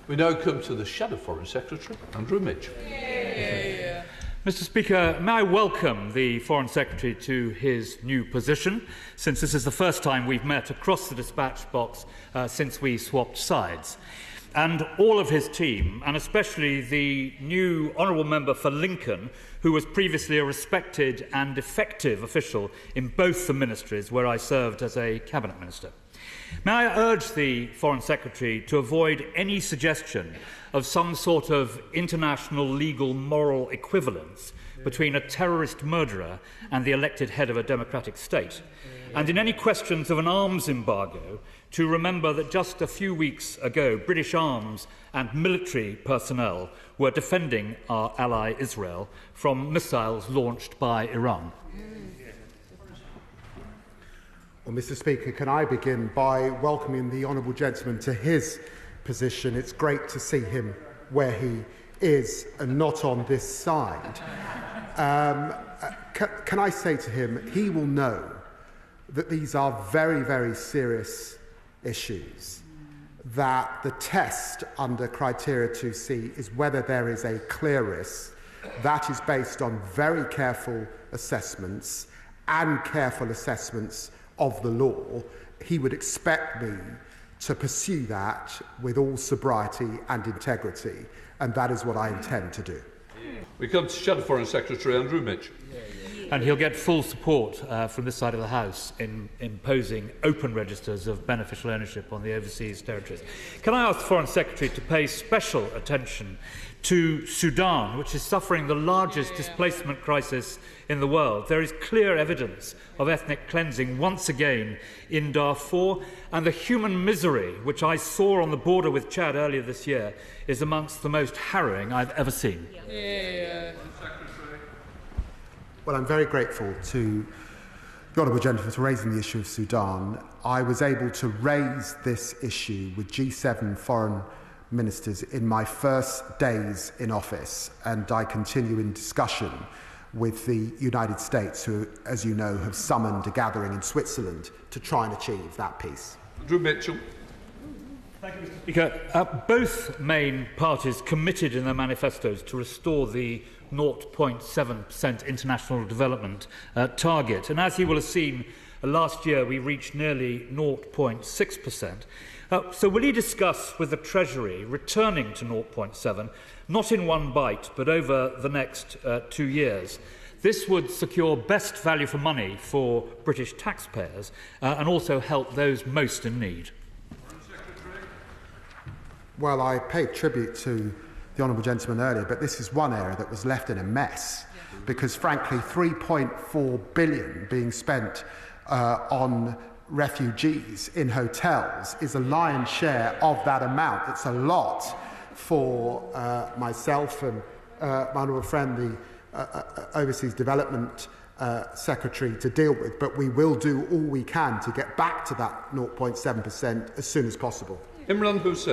We now come to the Shadow Foreign Secretary, Andrew Midge. Mr. Speaker, may I welcome the Foreign Secretary to his new position, since this is the first time we've met across the dispatch box since we swapped sides. And all of his team, and especially the new Honourable Member for Lincoln, who was previously a respected and effective official in both the ministries where I served as a Cabinet Minister. May I urge the Foreign Secretary to avoid any suggestion of some sort of international legal moral equivalence between a terrorist murderer and the elected head of a democratic state. And in any questions of an arms embargo, to remember that just a few weeks ago, British arms and military personnel were defending our ally Israel from missiles launched by Iran. Well, Mr. Speaker, can I begin by welcoming the honourable gentleman to his position. It's great to see him where he is and not on this side. Can I say to him, he will know that these are very, very serious issues, that the test under criteria 2C is whether there is a clear risk. That is based on very careful assessments and careful assessments of the law. He would expect me to pursue that with all sobriety and integrity, and that is what I intend to do. We come to Shadow Foreign Secretary Andrew Midge. And he'll get full support from this side of the House in imposing open registers of beneficial ownership on the overseas territories. Can I ask the Foreign Secretary to pay special attention to Sudan, which is suffering the largest displacement crisis in the world? There is clear evidence of ethnic cleansing once again in Darfur, and the human misery, which I saw on the border with Chad earlier this year, is amongst the most harrowing I've ever seen. Well, I'm very grateful to the honourable gentleman for raising the issue of Sudan. I was able to raise this issue with G7 foreign ministers in my first days in office, and I continue in discussion with the United States, who, as you know, have summoned a gathering in Switzerland to try and achieve that peace. Andrew Mitchell. Thank you, Mr. Speaker. Both main parties committed in their manifestos to restore the 0.7% international development target. And as you will have seen, last year we reached nearly 0.6%. So will you discuss with the Treasury returning to 0.7, not in one bite, but over the next 2 years? This would secure best value for money for British taxpayers and also help those most in need. Well, I paid tribute to the honourable gentleman earlier, but this is one area that was left in a mess because, frankly, 3.4 billion being spent on refugees in hotels is a lion's share of that amount. It's a lot for myself and my honourable friend, the Overseas Development Secretary, to deal with, but we will do all we can to get back to that 0.7% as soon as possible. Imran Hussain.